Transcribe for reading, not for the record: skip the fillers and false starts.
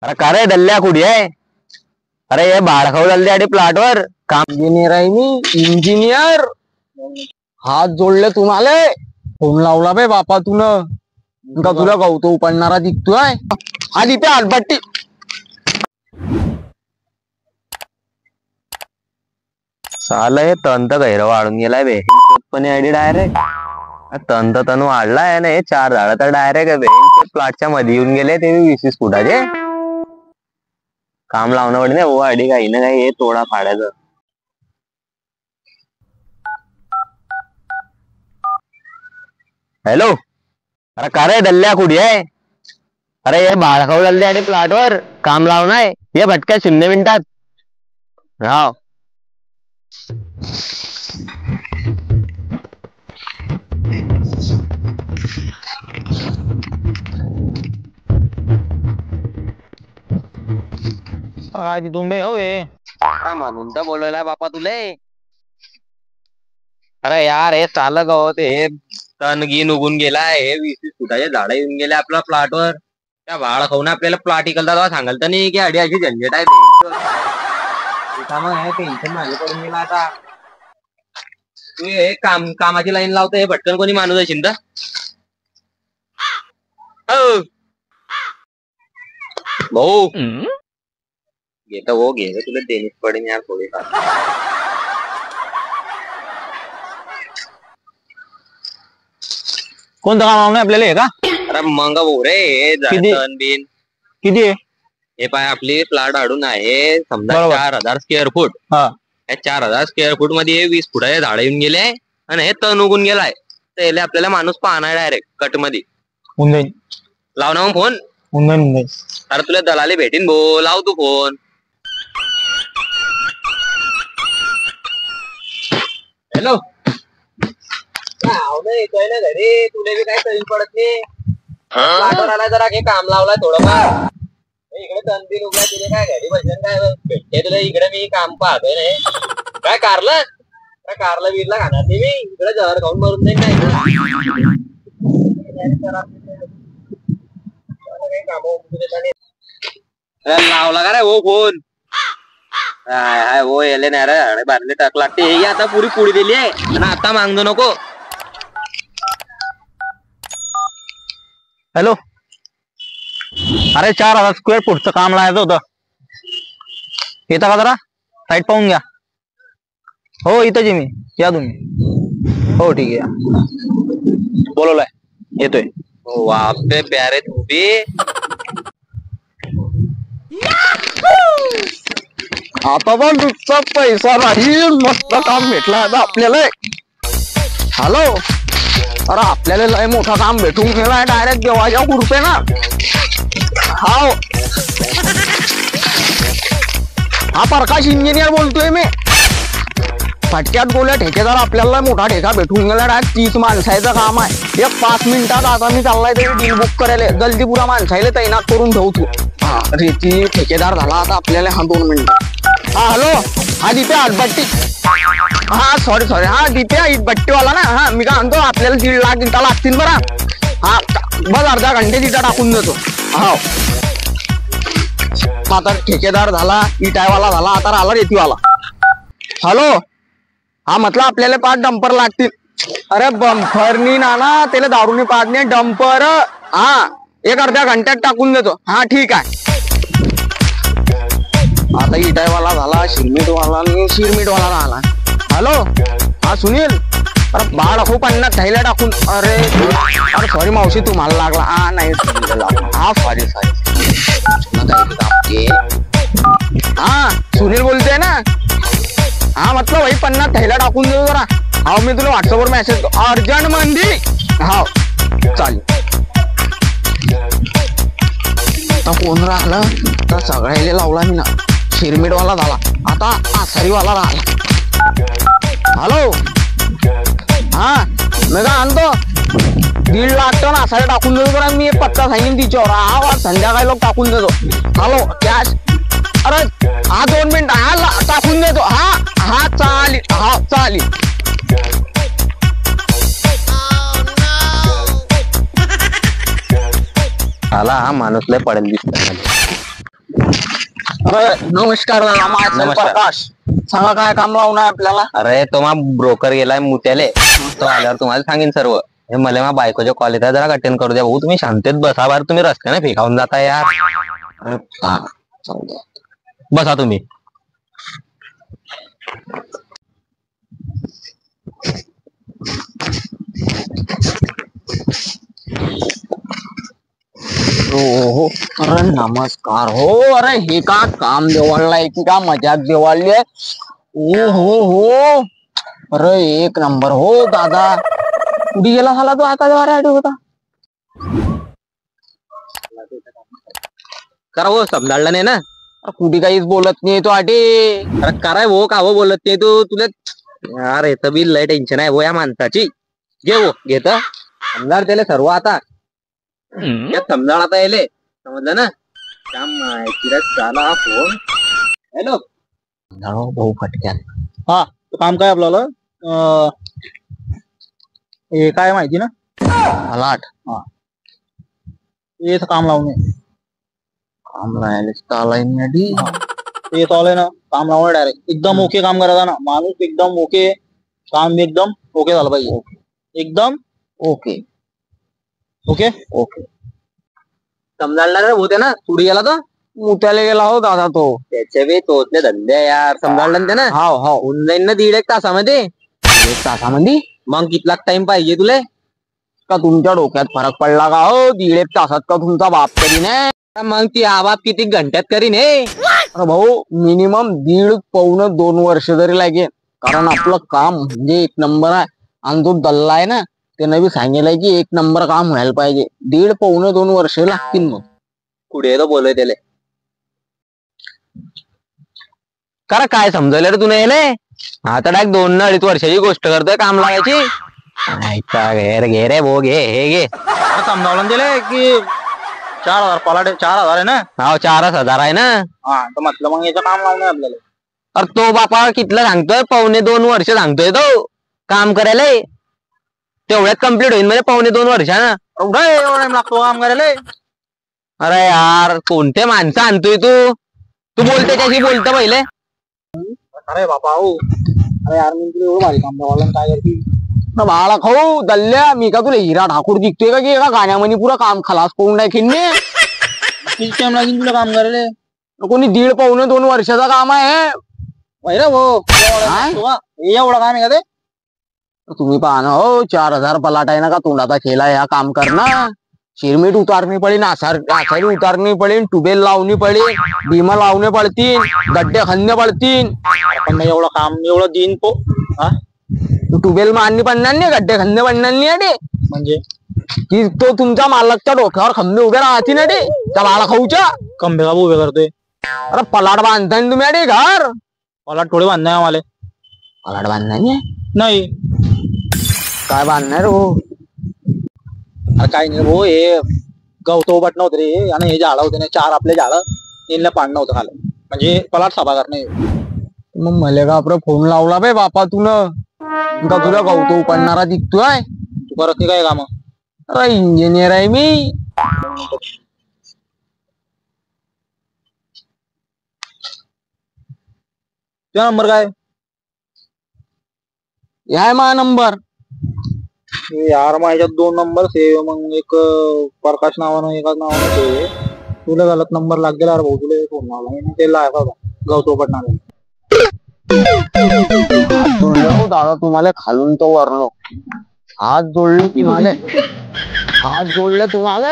अरे का रे दल्ल्या कुठे आहे? अरे हे बाळखाऊ दल्ल्या प्लॉटवर काम इंजिनियर आहे मी इंजिनियर. हात जोडले तुम्हाला. फोन लावला बे बापा का तुला गवतो उपडणारा दिसतोय. आधी पे आलबट्टी साला हे तंत गैर वाढून गेलाय बे. पण आयडी डायरेक्ट तंत तण वाढलाय ना. हे 4 झाड तर डायरेक्ट प्लॉटच्या मध्ये येऊन गेले. ते 20 फुटाचे काम लावणं पडे ना. आयडी काही ना काही हे तोडा फाडायचं. हॅलो अरे का रे दल्ल्या कुठे आहे? अरे हे बाळखाऊ दल्ल्या आणि प्लॉटवर काम लावणार. ये भटक्या 0 मिनिटात राव. तुम्ही हो म्हणून तर बोलवलाय बापा तुले. अरे यार हे चाल गवत हे तणगीन उगून गेलाय. हे 20 फुटाचे झाड येऊन गेले आपल्या प्लॉटवर. त्या बाळ खाऊन आपल्याला प्लॉट इकलता सांगाल तर नाही की अडी अशी झंझट आहे. टेन्शन माझे पडून गेला आता. तू हे कामाची लाईन लावतो. हे भटकन कोणी माणूस असेल तर भाऊ घेतो हो घे तुला देणीच पडेल यार थोडीफार. कोणतं काम नाही आपल्याला का? अरे मंग भाऊ रे हे तण बिन किती आहे? हे पाय आपली प्लॉट आडून आहे समजा 4000 स्क्वेअर फूट. या 4000 स्क्वेअर फूट मध्ये 20 फुटाचे झाड येऊन गेले आणि हे तण उगून गेलाय. तर आपल्याला माणूस पाहणार डायरेक्ट कट मध्ये. लाव ना मग फोन. अरे तुला दलाली भेटीन भो. लाव तू फोन. हॅलो येतोय ना घरी. तुला बी काय कळून पडत नाही. प्लॉटवर आला जरा हे काम लावलाय थोडंफार. इकडे तणबीन उगलाय. तुला काय घरी बसून काय भेटते तुला. इकडे मी काम पाहतोय नाही काय कारलं बिरला खाणार नाही मी. इकडे जहर खाऊन मरून नाही काय लावला का रे हो फोन. हाय हो येले नाही रे बारले टाक लागते. हे आता पुरी पुडी दिली आहे आणि आता मागतो नको. हॅलो अरे 4000 स्क्वेअर फूटचं काम लावायचं होतं. येता का जरा साईट पाहून घ्या. हो इथंच मी. या तुम्ही. हो ठीक आहे बोलवलाय येतोय. हो आपले प्यारे तुम्ही. आता पण नुसता पैसा राहील. मस्त काम भेटला आता आपल्याला. हॅलो अरे आपल्याला लय मोठा काम भेटून गेलाय डायरेक्ट देवाच्या कृपे ना. हाव हा प्रकाश इंजिनियर बोलतोय मी. फटक्यात बोलल्या ठेकेदार आपल्याला मोठा ठेका भेटून गेला. डायरेक्ट 30 माणसाचं काम आहे. एक 5 मिनिटात आता मी चाललाय तरी डील बुक करायला. जल्दी पुरा माणसाला तैनात करून ठेवतो. हा रेती ठेकेदार झाला आता आपल्याला. हा 2 मिनिटं. हा हॅलो हा दीपे आटबट्टी. हा सॉरी हा दीपे इटबट्टीवाला ना. हा मी काय म्हणतो आपल्याला 1.5 लाख इटा लागतील बरा. हा बस अर्धा घंटे इटा टाकून देतो. हा आता ठेकेदार झाला इटावाला झाला. आता आला रेतीवाला. हॅलो हा म्हटलं आपल्याला 5 डंपर लागतील. अरे बंफरनी नाना त्याला दारूने पाडणे डंपर. हा 1 अर्ध्या घंट्यात टाकून देतो. हा ठीक आहे. आता इटायवाला झाला शिरमीटवाला राहिला. हॅलो हा सुनील अरे बाळ हो 50 थैल्या टाकून. अरे सॉरी मावशी तुम्हाला लागला. हा नाही हा सॉरी हा सुनील बोलतोय ना. हा म्हटलं भाई 50 थैल्या टाकून देऊ जरा. हा मी तुला व्हॉट्सअपवर मेसेज अर्जंट मंदी. हा चालेल. कोण राहिलं तर सगळ्याला लावला मी ना. शिरमीटवाला झाला आता आसारीवाला राहिला. हॅलो हा मी काय आणतो 1.5 लाख टन आसारी टाकून देतो. तर मी एक पत्ता सांगेन तिच्यावर. हा संध्याकाळी लोक टाकून देतो. Hello cash. अरे हा 2 मिनिट. हा टाकून देतो. हा चालेल. हा चालेल. आला हा माणूस लय पडेल दिसत. अरे नमस्कार दादा, माझं नमस्कार. प्रकाश. सांगा काय काम लावून आहे आपल्याला? अरे तो मा ब्रोकर गेलाय मुत्याले, तो आल्यावर तुम्हाला सांगेन सर्व. हे मला मा बायकोच्या कॉलेज आहे, जरा अटेंड करू द्या भाऊ. तुम्ही शांतेत बसा, बार तुम्ही रस्त्याने फेकावून जाता यार. अरे हा, जाऊ द्या. बसा तुम्ही. हो. अरे नमस्कार हो. अरे हे का काम देवाळलाय की का मजाक देवाळली आहे? हो. अरे एक नंबर हो दादा. कुठे गेला झाला तो आता देवाऱ्यासाठी होता? करा हो, समजाळला नाही ना. अरे कुठे काहीच बोलत नाही तो आटे. अरे कराय हो, का हो बोलत नाही तू? तुला यार येतं बी लय टेन्शन आहे हो या माणसाची. घे हो, घेत समजाळ त्याला सर्व आता. समजाळ आता येले, समजलं ना? त्या माहितीला झाला फोन. हॅलो भाऊ फटक्यात. हा, तो काम काय आपल्याला हे काय माहिती ना? मला आठ हे काम लावणे. काम राहिले ते चालू आहे ना, काम लावणे डायरेक्ट एकदम ओके काम करायचा ना. माणूस एकदम ओके, काम एकदम ओके झालं पाहिजे. एकदम ओके. ओके. समजाळला रे होते ना, पुढे गेला तो. मुत्याला गेला हो दादा तो. त्याचे बी तोतले धंदे यार. समजाळला ना त्यानं. हाव होऊन जाईन ना 1.5 तासामध्ये. 1 तासामध्ये. मग कितला टाइम पाहिजे तुले? का तुमच्या डोक्यात फरक पडला का हो? 1.5 तासात का तुमचा बाप तरी नाही? मग ती आवाज किती घंट्यात करीन हे? अरे भाऊ मिनिमम 1.5-2 वर्ष तरी लागेल. कारण आपलं काम म्हणजे एक नंबर आहे. आणि तो दल्ला आहे ना, त्यानं बी सांगितलंय की एक नंबर काम व्हायला पाहिजे. 1.5-2 वर्ष लागतील. मग पुढे तो बोलय त्याले. करा काय समजलं रे तुला याले? आता डायरेक्ट 2-2.5 वर्षाची गोष्ट करतोय काम लावायची. घे रे भो, घे हे घे. समजावलं दिले की 4,000 पलाटे 4,000 आहे ना. हा 4,000 आहे ना. हा, तर म्हटलं मग याचं काम लावणे आपल्याला. अरे तो बापा कितला सांगतोय? 1.5-2 वर्ष सांगतोय तो काम करायला. तेवढ्यात कम्प्लीट होईल म्हणजे 1.5-2 वर्षानं. एवढा टाइम लागतो काम करायला? अरे यार कोणते माणसं आणतोय तू? तू बोलते कशी बोलतं पहिले? अरे बापा हो. अरे यार मी तुला एवढं भारी काम लावलं, काय करते बाळा खाऊ दल्ल्या, मी का तुला हिरा ठाकूर दिसतोय का? की एका गाण्यामध्ये पुरा काम खलास करून टाकीन मी. किती टाइम लागेल तुला काम करायला? कोणी 1.5-2 वर्षाचा काम आहे. वैरा हो, एवढं काम आहे का ते? तुम्ही पहा ना हो, 4,000 पलाट आहे ना का तोंडाचा खेळा ह्या काम करना. शिरमीट उतारणी पडेल, आसारी उतारणी पडेल, टुबेल लावणी पडेल, भीमा लावणे पडतील, गड्डे खणणे पडतील. पण एवढं काम एवढं दिन पो टुबेल मारणी पडणार नाही, गड्डे खणणे पडणार नाही अडे. म्हणजे की तो तुमच्या मालकच्या डोक्यावर खंबे उभे राहतील अडे, त्या बाळा खाऊच्या. कम भेगा उभे करतोय. अरे पलाट बांधताय ना तुम्ही अडे घर? मला थोडे बांधणे आम्हाला. पलाट बांधणार नाही? नाही. काय बांधणार हो? अरे काय नाही भाऊ, हे गवत उभट नव्हतं रे. आणि हे झाडं होते ना 4 आपले झाडं, यांना पाणी नव्हतं खालं. म्हणजे पलाट साफा करणे. मग मले का आपला फोन लावला बे बापा तुन का? तुला गवतो पडणारा दिसतोय? तू करत नाही काय काम? अरे इंजिनियर आहे मी. तुझा नंबर काय? याय मा नंबर. यार माझ्यात 2 नंबर सेव. मग एक प्रकाश नावानं एकाच नावानं सेव. तुला गलत नंबर लाग गेला भाऊ. तुला फोन लावला ते लागा गवतो पडणार. दादा तुम्हाला खालून तो वरलो हात जोडले तुम्हाला. हात जोडले तुम्हाला.